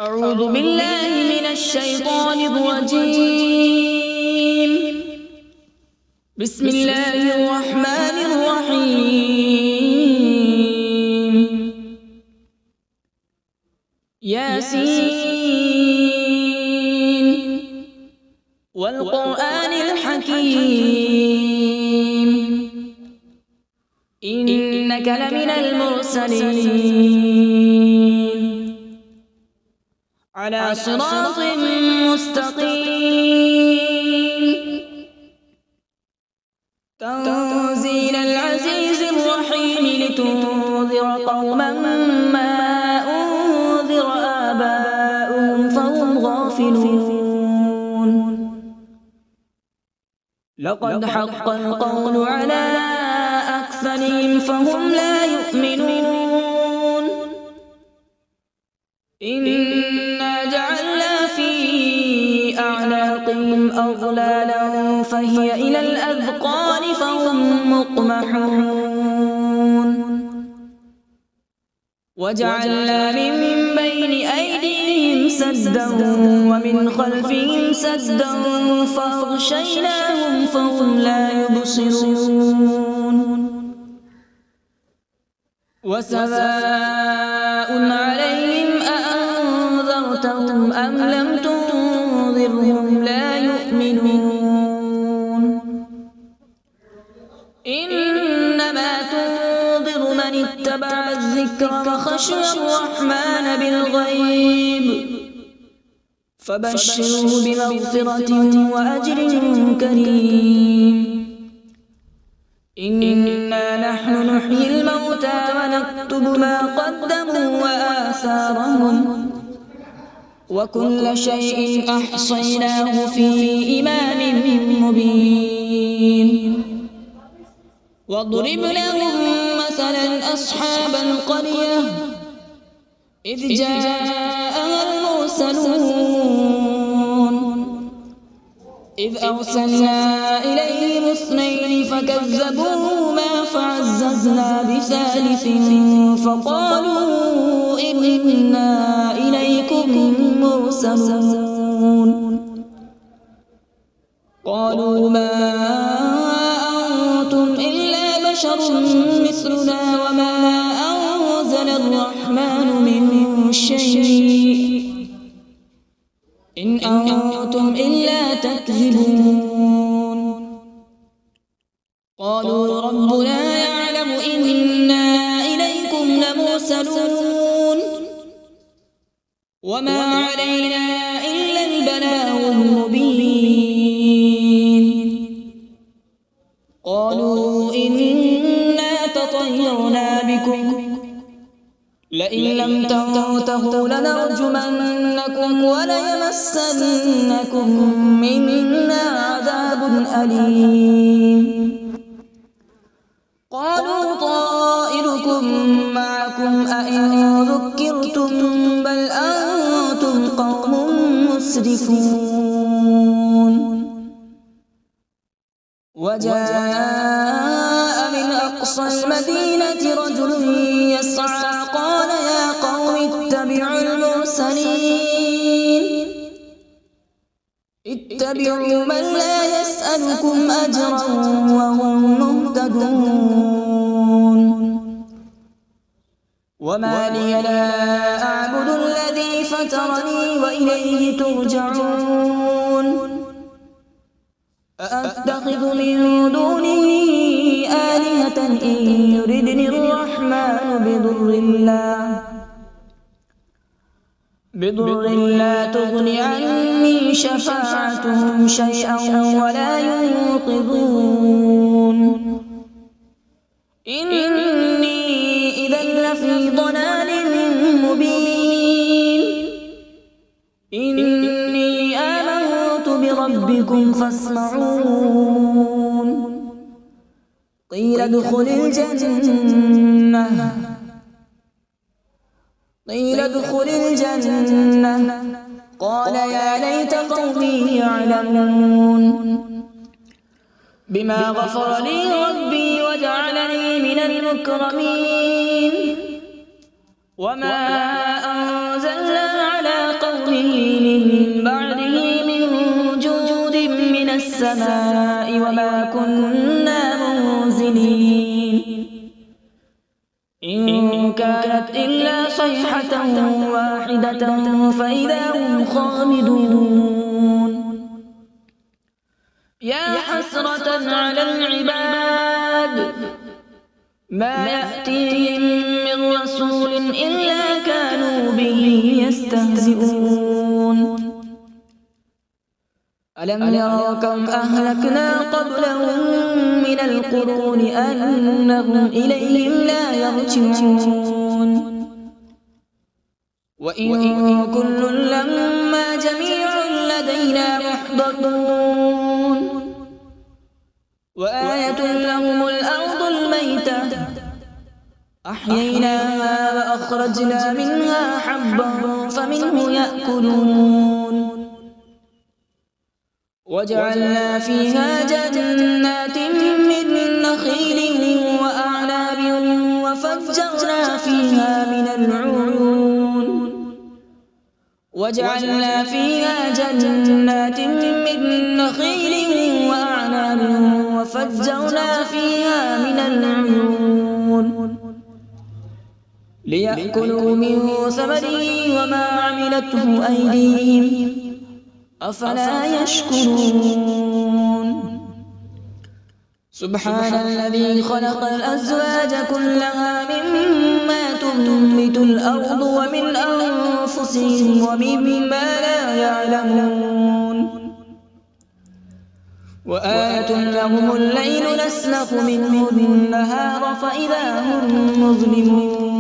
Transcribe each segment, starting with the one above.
أعوذ بالله من الشيطان الرجيم. بسم الله الرحمن الرحيم. ياسين والقرآن الحكيم إنك لمن المرسلين على صراط مستقيم تنزيل العزيز الرحيم لتنذر قوما ما أنذر آباؤهم فهم غافلون. لقد حق القول على أكثرهم فهم لا يؤمنون. إنا جعلنا في أعناقهم أغلالا فهي إلى الأذقان فهم مقمحون. وجعلنا من بين أيديهم سدا ومن خلفهم سدا فأغشيناهم فهم لا يبصرون. وسواء عليهم أأنذرتهم أم لم تنذرهم لا يؤمنون. إنما تنذر من اتبع الذكر وخشي الرحمن بالغيب فبشره بمغفرة وأجر كريم. إنا نحن نحيي الموتى ونكتب ما قدموا وآثارهم وكل شيء أحصيناه في إمام مبين. واضرب لهم مثلا أصحاب القرية إذ جاءها المرسلون إذ أرسلنا إليهم اثنين فكذبوهما فعززنا بثالث فقالوا إنا إليكم مرسلون. قالوا ما أنتم إلا بشر مثلنا وما أنزل الرحمن من شيء إن أنتم إلا تكذبون. قالوا ربنا يعلم إنا إليكم لمرسلون وما علينا إلا البلاغ المبين. قالوا إنا تطيرنا بكم لئن لم تنتهوا لنرجمنكم وليمسنكم منا عذاب أليم. قالوا طائركم معكم أئن ذكرتم بل أنتم قوم مسرفون. وجاء من أقصى المدينة رجل يسعى قال يا قوم اتبعوا المرسلين اتبعوا من لا يسألكم أجرا وهم مهتدون. وما لي لا أعبد الذي فطرني وإليه ترجعون. أأتخذ من دونه آلهة إن يردني الرحمن بضر لا تغن عني شفاعتهم شيئا ولا ينقذون. إني إذا لفي ضلال مبين. إني آمنت بربكم فاسمعون. قيل ادخل الجنة قال يا ليت قومي يعلمون. بما غفر لي ربي وجعلني من المكرمين. وما أنزلنا على به من بعده من جود من السماء وما كنا منزلين إن كانت إلا صيحة واحدة فإذا هم خامدون يا حسرة على العباد ما يأتيهم من رسول إلا كانوا به يستهزئون ألم يروا كم أهلكنا قبلهم من القرون أنهم إليهم لا يرجعون وإن كل لما جميع لدينا محضرون وآية لهم الأرض الميتة أحييناها وأخرجنا منها حبا فمنه يأكلون وجعلنا فيها جنات من نخيل وأعناب وفجرنا فيها من العيون وجعلنا فيها جنات من نخيل وأعناب وفجرنا فيها من العيون ليأكلوا من ثمره وما عملته أيديهم أفلا يشكرون سبحان الذي خلق الأزواج كلها مما تنبت الأرض ومن أنفسهم ومما لا يعلمون وآية لهم الليل نسلخ منه النهار فإذا هم مظلمون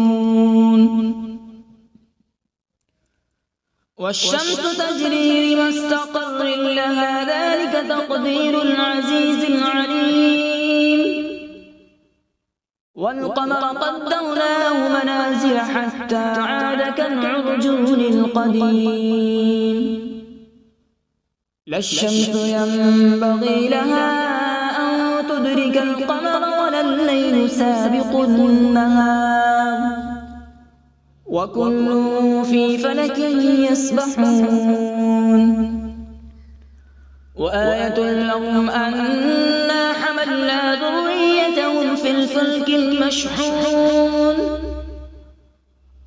والشمس تجري لمستقر لها ذلك تقدير العزيز العليم والقمر قدرناه منازل حتى عاد كالعرجون القديم لا الشمس ينبغي لها أن تدرك القمر ولا الليل سابق النهار وكل في فلك يسبحون وآية لهم أنا حملنا ذريتهم في الفلك المشحون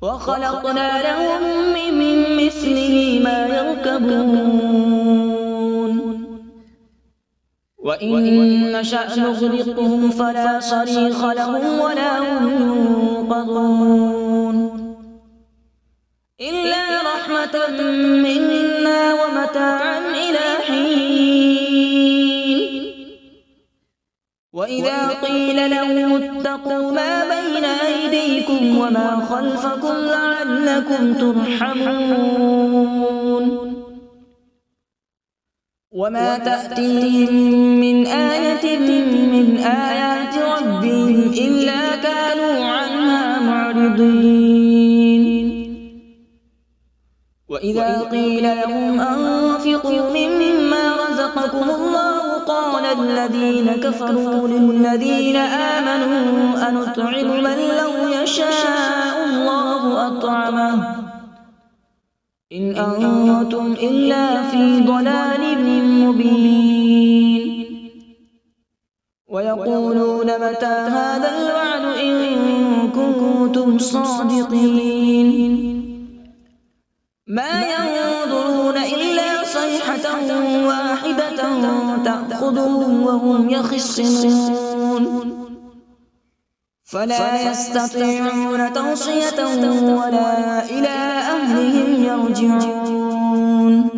وخلقنا لهم من مثله ما يركبون وإن نشأ نغرقهم فلا صريخ لهم ولا هم ينقذون إلا رحمة منا ومتاعا إلى حين وإذا قيل لهم اتقوا ما بين أيديكم وما خلفكم لعلكم ترحمون وما تأتيهم من آية من آيات ربهم إلا كانوا عنها معرضين وإذا قيل لهم أنفقوا مما رزقكم الله قال الذين كفروا للذين آمنوا أنطعم من لو يشاء الله أطعمه إن أنتم إلا في ضلال مبين ويقولون متى هذا الوعد إن كنتم صادقين ما ينظرون إلا صيحة واحدة تأخذهم وهم يخصمون فلا يستطيعون توصية ولا إلى أهلهم يرجعون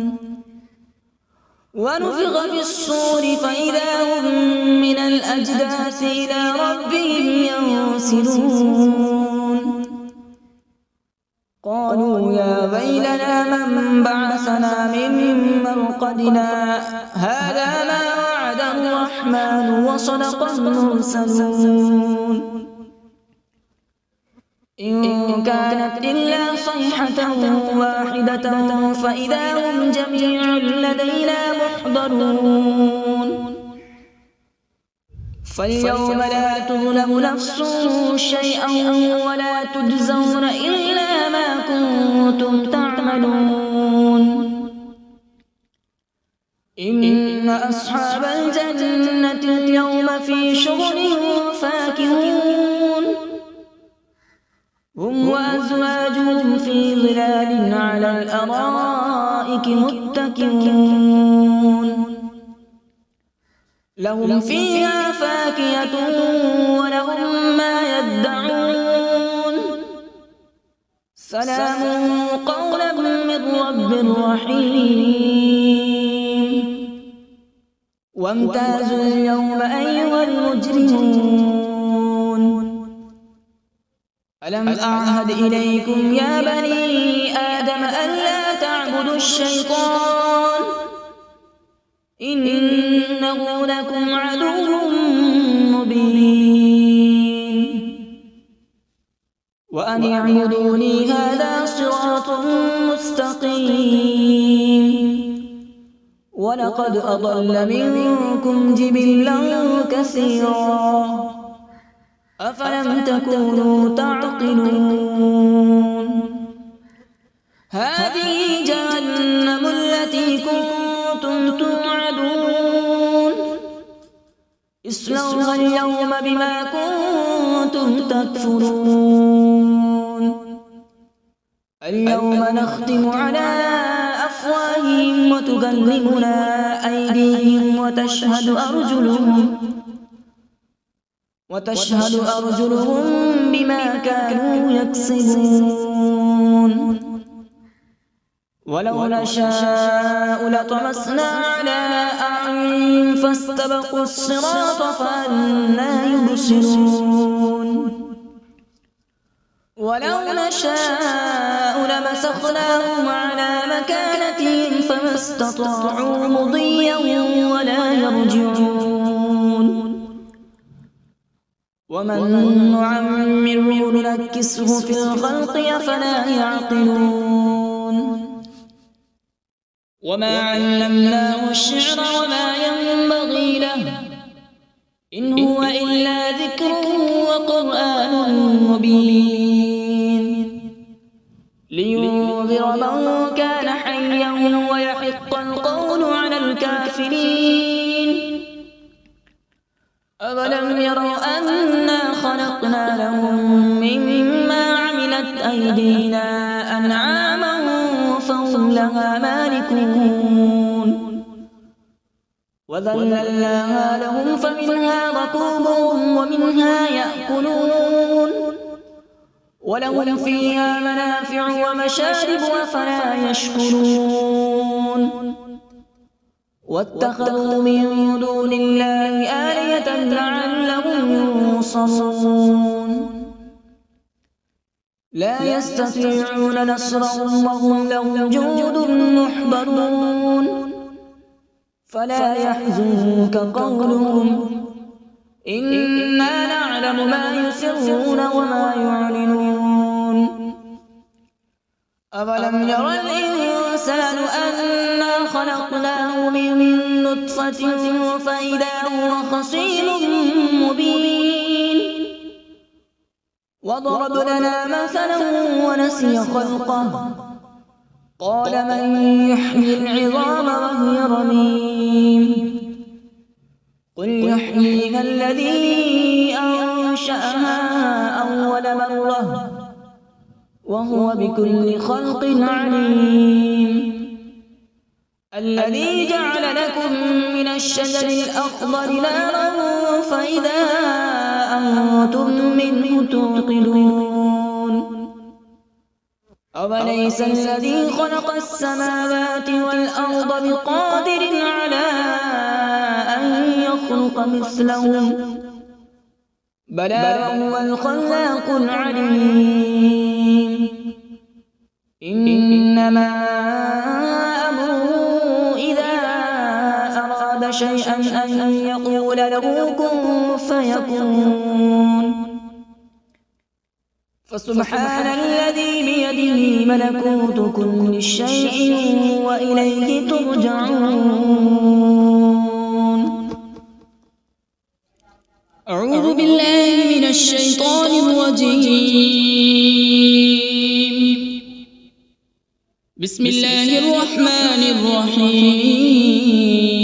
ونفخ في الصور فإذا هم من الأجداث إلى ربهم ينسلون قالوا يا ويلنا من بعثنا من مرقدنا هذا ما وعد الرحمن وصدق المرسلون إن كانت إلا صيحة واحدة فإذا هم جميع لدينا محضرون فاليوم لا تظلم نفس شيئا ولا تجزون إلا ما كنتم تعملون إن أصحاب الجنة اليوم في شغل فاكهون هم وأزواجهم في ظلال على الأرائك متكئون لهم فيها فاكهة ولهم ما يدعون سلام قولا من رب رحيم وامتازوا اليوم أيها المجرمون ألم أعهد إليكم يا بني آدم ألا تعبدوا الشيطان إنه لكم عدو مبين وأن اعبدوني هذا صراط مستقيم ولقد أضل منكم جبلا كثيرا أفلم تكونوا تعقلون هذه جهنم التي كنتم توعدون اصلوها اليوم بما كنتم تكفرون اليوم نختم على أفواههم وتكلمنا أيديهم وتشهد أرجلهم بما كانوا يكسبون ولو نشاء لطمسنا على أعينهم فاستبقوا الصراط فأنى يبصرون ولو نشاء لمسخناهم على مكانتهم فما استطاعوا مضيا ولا يرجعون ومن نعمره ننكسه في الخلق أفلا يعقلون وما علمناه الشعر وما ينبغي له إن هو إلا ذكر وقرآن مبين لينذر من كان حيا ويحق القول على الكافرين أولم يروا أنا خلقنا لهم مما عملت أيدينا أنعاما فهم لها مالكون وذللناها لهم فمنها ركوبهم ومنها يأكلون ولهم فيها منافع ومشارب أفلا يشكرون واتخذوا من دون الله آلهة لعلهم ينصرون لا يستطيعون نصرهم وهم لهم جند محضرون فلا يحزنك قولهم إنا نعلم ما يسرون وما يعلنون أولم ير الإنسان أنا خلقناه من نطفة فإذا هو خصيم مبين وضرب لنا مثلا ونسي خلقه قال من يحيي العظام وهي رميم قل يحييها الذي أنشأها أول مرة وهو بكل خلق عليم الذي جعل لكم من الشجر الأخضر نارا فإذا أنتم منه توقدون أوليس الذي خلق السماوات والأرض بقادر على أن يخلق مثلهم بلى وهو الخلاق العليم إنما أمره إذا أراد شيئا أن يقول له كن فيكون فسبحان الذي بيده ملكوت كل شيء وإليه ترجعون أعوذ بالله من الشيطان الرجيم بسم الله الرحمن الرحيم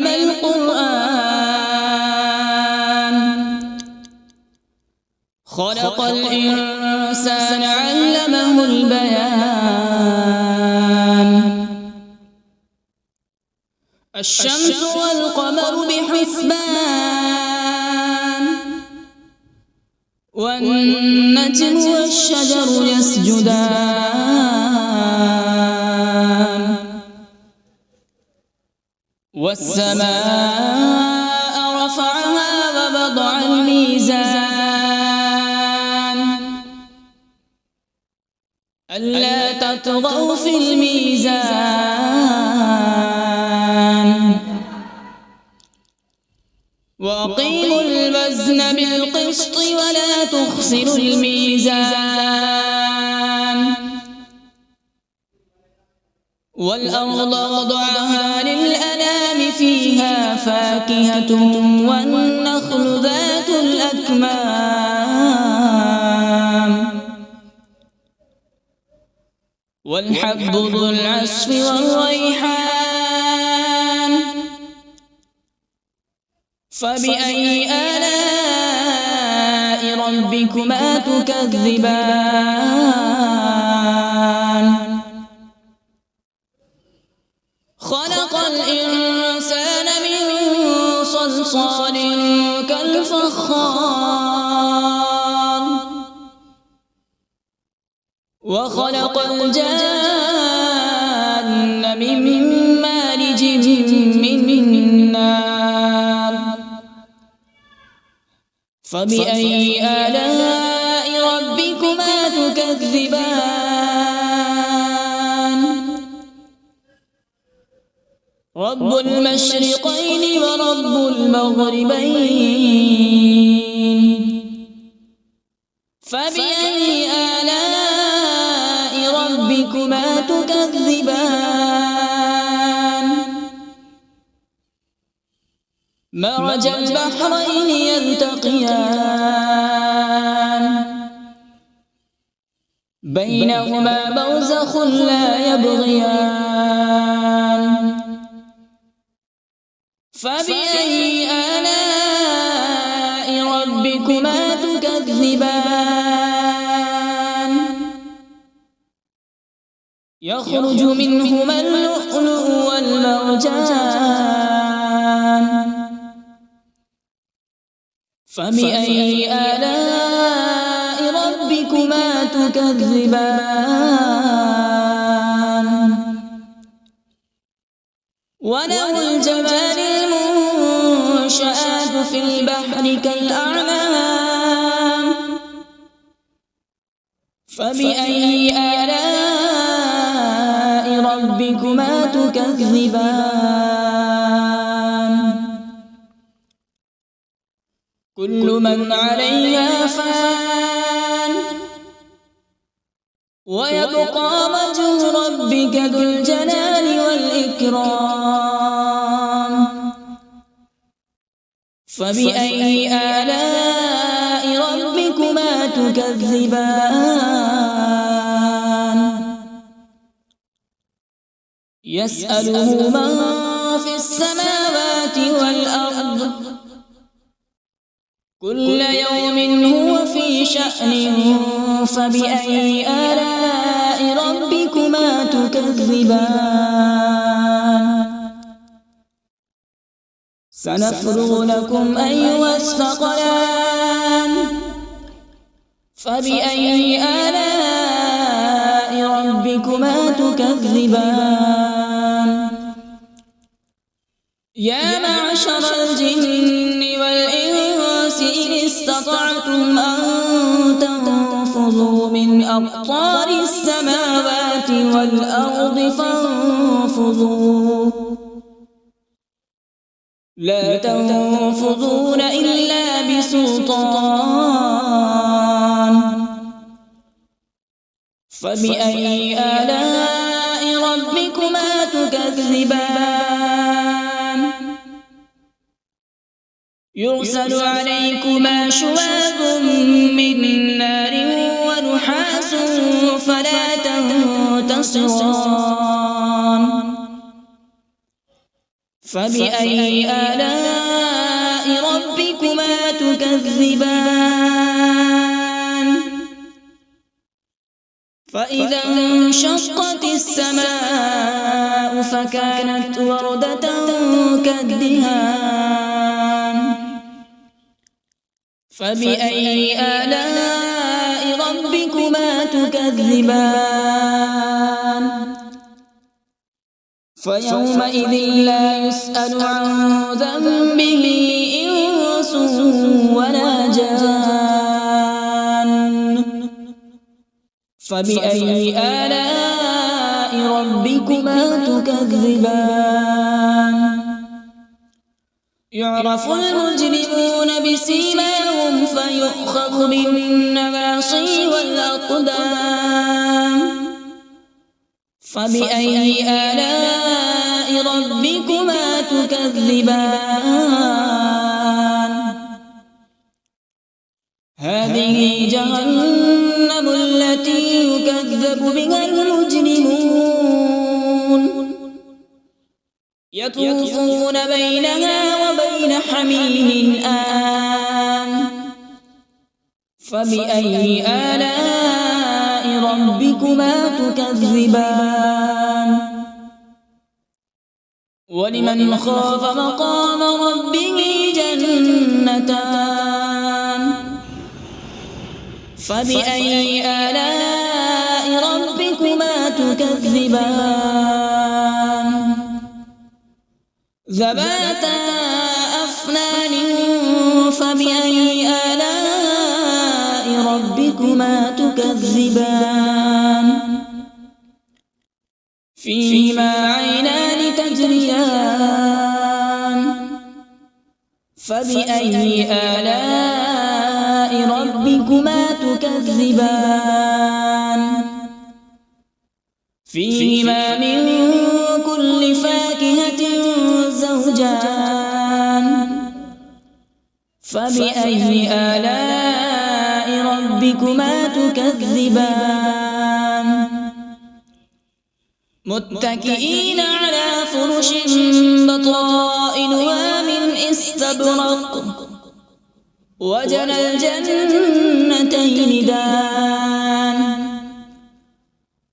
علم القرآن خلق الإنسان علمه البيان الشمس والقمر بحسبان والنجم والشجر يسجدان والسماء رفعها ووضع الميزان ألا تطغوا في الميزان وأقيموا الوزن بالقسط ولا تخسروا الميزان والأرض وضعها للأنام فيها فاكهة والنخل ذات الأكمام والحب ذو العصف والريحان فبأي آلاء ربكما تكذبان خلق الإنسان من صلصال كالفخار وخلق الجان من مارج من نار فبأي آلاء ربكما تكذبان رب المشرقين ورب المغربين فبأي آلاء ربكما تكذبان مرج البحرين يلتقيان بينهما برزخ لا يبغيان فبأي آلاء ربكما تكذبان يخرج منهما اللؤلؤ والمرجان فبأي آلاء ربكما تكذبان وله الجوار المنشآت في البحر كالأعلام فبأي آلاء ربكما تكذبان كل من عليها فان ويبقى وجه ربك ذو الجلال والإكرام فبأي آلاء ربكما تكذبان يسأله من في السماوات والأرض كل يوم هو في شأن فبأي آلاء ربكما تكذبان سنفرغ لكم أيها الثقلان فبأي آلاء ربكما تكذبان يا معشر الجن والإنس إن استطعتم أن تنفذوا من أقطار السماوات والأرض فانفذوا لا تنفذون إلا بسلطان فبأي آلاء ربكما تكذبان يرسل عليكما شواظ من نار ونحاس فلا تنتصران فبأي آلاء ربكما تكذبان فإذا انشقت السماء فكانت وردة كالدهان فبأي آلاء ربكما تكذبان فيومئذ لا يسأل عن ذنبه إنس ولا جان فبأي آلاء ربكما تكذبان يعرف المجرمون بسيماهم فيؤخذ بالنواصي والأقدام فبأي آلاء ربكما تكذبان هذه جهنم التي يكذب بها المجرمون يطوفون بينها وبين حميم آن فبأي آلاء ربكما تكذبان ولمن خاف مقام ربه جنتان فبأي آلاء ربكما تكذبان ذواتا أفنان فبأي آلاء ربكما تكذبان فيهما عينان تجريان فبأي آلاء ربكما تكذبان فيهما من كل فاكهة زوجان فبأي آلاء ربكما تكذبان متكئين على فرش بطائنها من استبرق وجنى الجنتين دان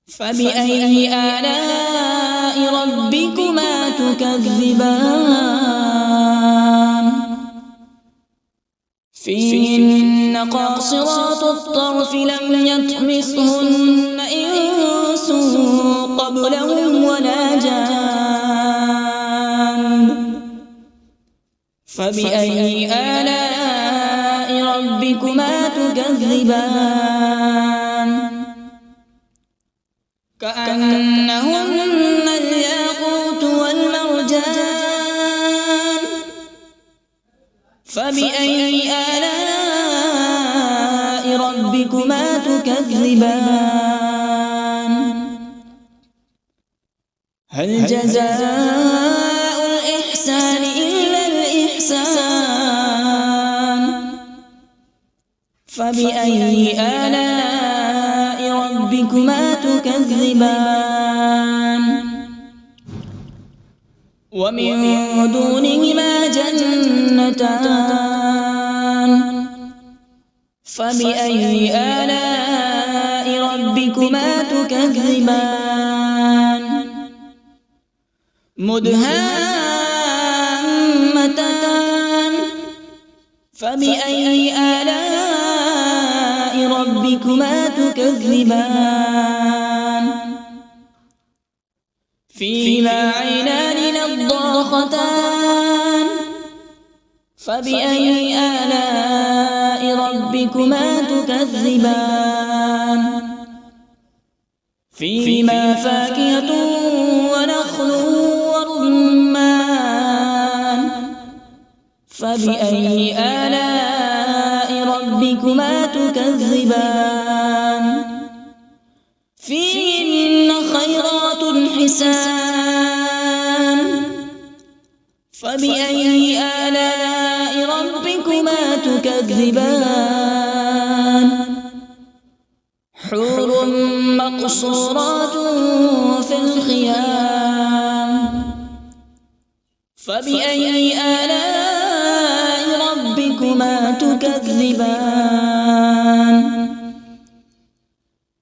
فبأي آلاء ربكما تكذبان فيهن قاصرات الطرف لم يطمثهن إنس قبلهم ولا جان فبأي آلاء ربكما تكذبان كأنهن الياقوت والمرجان فبأي آلاء ربكما تكذبان هل جزاء الإحسان إلا الإحسان فبأي آلاء ربكما تكذبان ومن دونهما جنتان فبأي آلاء ربكما تكذبان مدهامتان فبأي آلاء ربكما تكذبان فيهما عينان نضاختان فبأي آلاء ربكما تكذبان فيهما فاكهة ونخل ورمان فبأي آلاء ربكما تكذبان فيهن خيرات حسان فبأي آلاء ربكما تكذبان حور مقصورات في الخيام فبأي آلاء ربكما تكذبان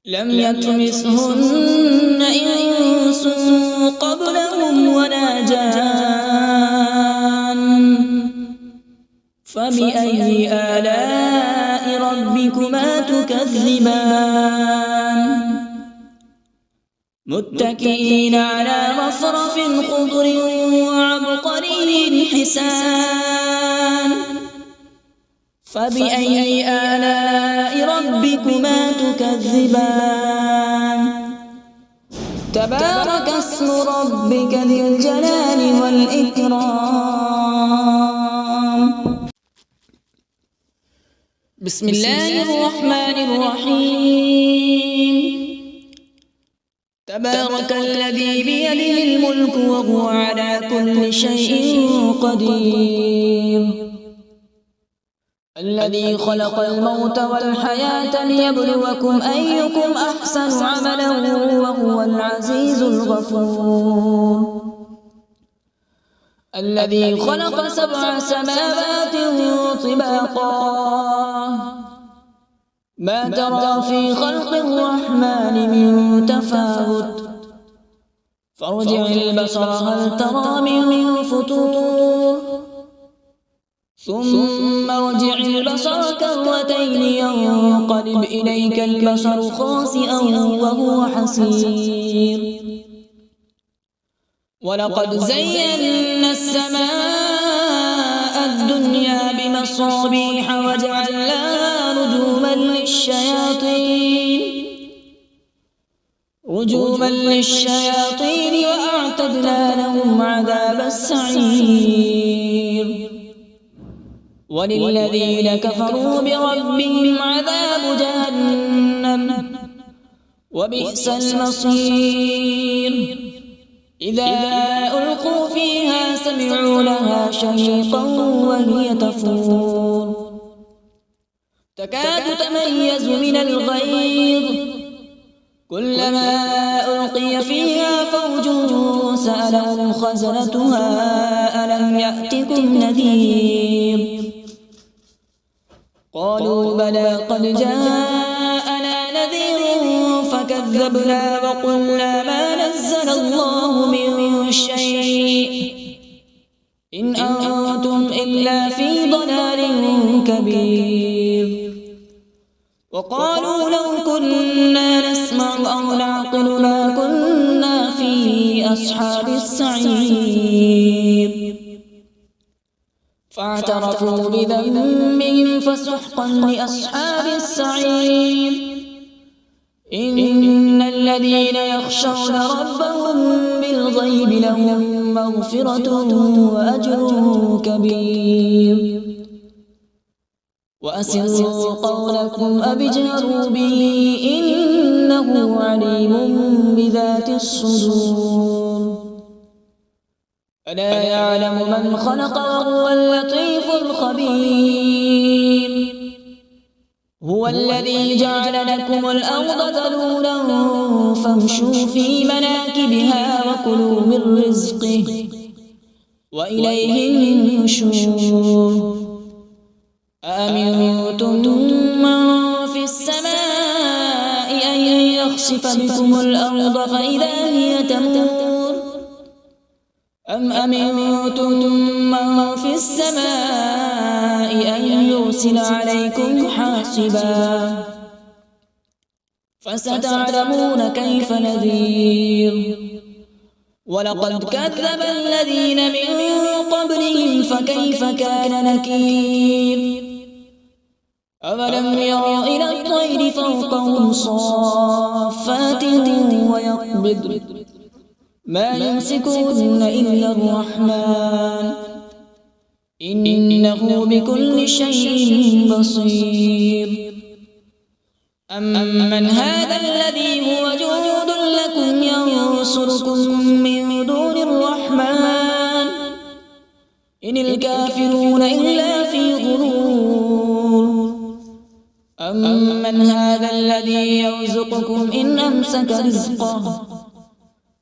لم يطمثهن إنس قبلهم ولا جان فبأي آلاء ربكما تكذبان متكئين على رفرف خضر وعبقري حسان فبأي آلاء ربكما تكذبان تبارك اسم ربك ذي الجلال والإكرام بسم الله الرحمن الرحيم تبارك الذي بيده الملك وهو على كل شيء قدير الذي خلق الموت والحياة ليبلوكم أيكم أحسن عملا وهو العزيز الغفور الذي خلق 7 سماوات طباقا ما ترى في خلق الرحمن من تفاوت فارجع البصر هل ترى من فطور ثم ارجع البصر كرتين ينقلب إليك البصر خاسئا وهو حسير ولقد زينا السماء الدنيا بمصابيح وجعلناها رجوما للشياطين وأعتدنا لهم عذاب السعير وللذين كفروا بربهم عذاب جهنم وبئس المصير إذا ألقوا فيها سمعوا لها شهيقا وهي تفور تكاد تميز من الغيظ كلما ألقي فيها فوج سألهم خزنتها ألم يأتكم نذير قالوا بلى قد جاءنا نذير فكذبنا وقلنا ما نزل الله من شيء إن أنتم إلا في ضلال كبير وقالوا لو كنا نسمع أو نعقل ما كنا في أصحاب السعير فاعترفوا بذنبهم فسحقا لأصحاب السعير إن الذين يخشون ربهم بالغيب لهم مغفرة وأجر كبير وأسروا قولكم أو اجهروا به إنه عليم بذات الصدور ألا يعلم من خلق وهو اللطيف الخبير هو الذي جعل لكم الأرض ذلولا فامشوا في مناكبها وكلوا من رزقه وإليه النشور أأمنتم من في السماء أن يخسف بكم الأرض فإذا هي تمور أم أمنتم من في السماء أن يرسل عليكم حاصبا فستعلمون كيف نذير ولقد كذب الذين من قبلهم فكيف كان نكير أولم يروا إلى الطير فوقهم صافات ويقبض ما يمسكهن إلا الرحمن إنه بكل شيء بصير أمن هذا الذي هو جند لكم ينصركم من دون الرحمن إن الكافرون إلا في غرور أمن هذا الذي يرزقكم إن أمسك رزقه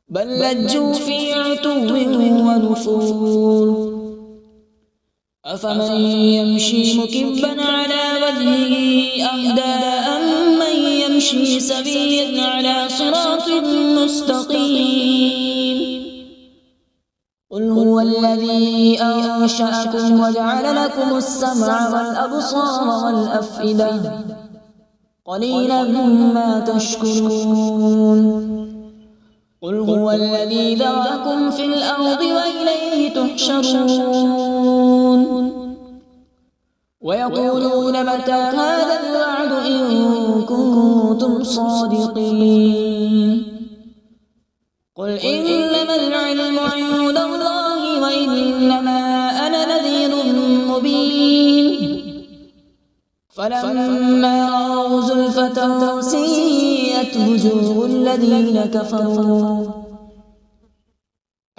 بل لجوا في عتو ونفور أفمن يمشي مكبا على وجهه أهدى أمن يمشي سويا على صراط مستقيم قل هو الذي أنشأكم وجعل لكم السمع والأبصار والأفئدة قليلا ما تشكرون قل هو الذي ذرأكم في الأرض وإليه تحشرون ويقولون متى هذا الوعد إن كنتم صادقين قل إنما العلم عند الله وإنما أنا نذير مبين فلما رأوا زلفة سيئت وجوه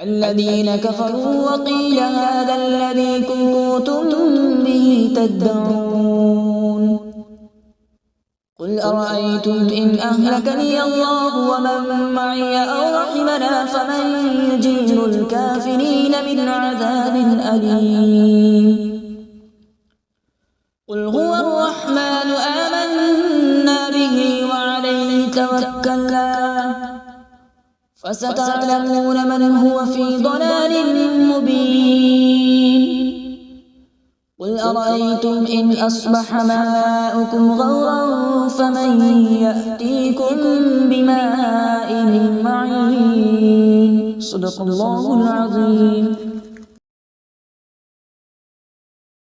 الذين كفروا وقيل هذا الذي كنتم به تدعون قل أرأيتم إن أهلكني الله ومن معي أو رحمنا فمن يجير الكافرين من عذاب أليم قل هو الرحمن آمنا به وعليه توكلنا فستعلمون من هو في ضلال مبين قل أرأيتم إن أصبح ماؤكم غورا فمن يأتيكم بماء معين صدق الله العظيم.